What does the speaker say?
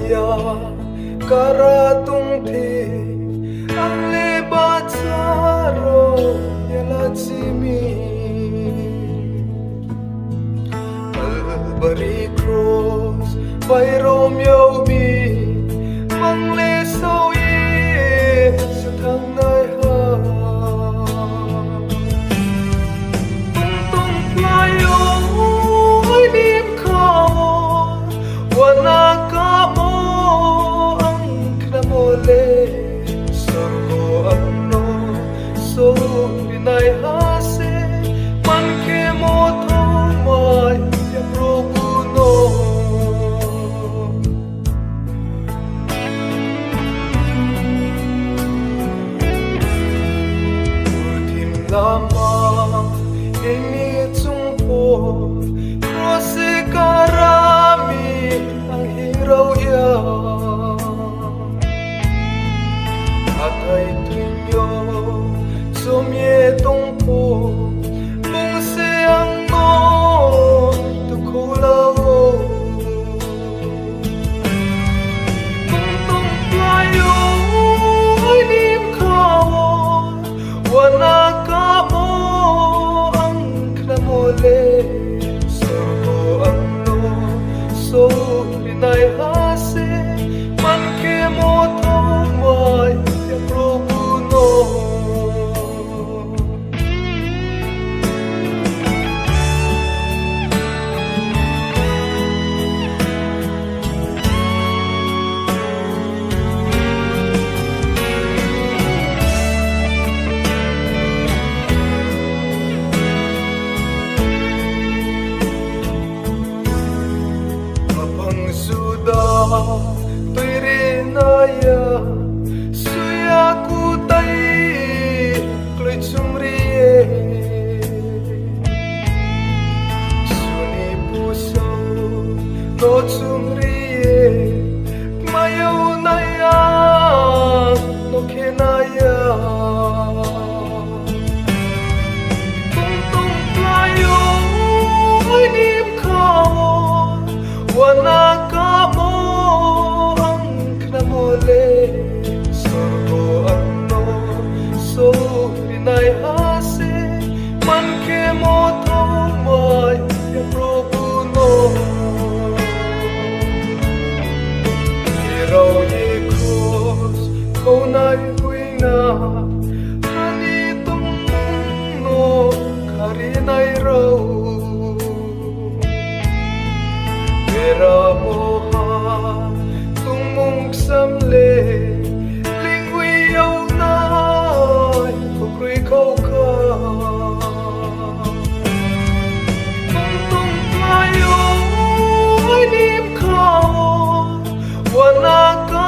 ya karatung thi alle bacharo yalachimi Albari cross by Romeo mi mangle soye sa thang nai ha tung tung playo ai nim khao wana ka mo ang kramole sorgo anno so binai hase man ke mo tho mai ya proguno ultim lama ini tumpo krose karami ang hiraw ya atay tunyo sumye tungpo mong siyang mo tukulawo kung tungplayo ay nim kawo wana ka mo ang kramole sorgo ano so binay hase man ke mo thomay ya proguno Tuirinaya suya ku tai kloi chumriye suni puso no chumriye mayo naya no kenaya tung tung playo ai nim khao wana ka mo sorgo ano so binay hase man ke mo thomay ya proguno hiraw ye cross ko nai huina ani tung no karinay raw vera moha mong samle lingwi au nai khukri khâu kha tung tung playo ai nim khao wana ka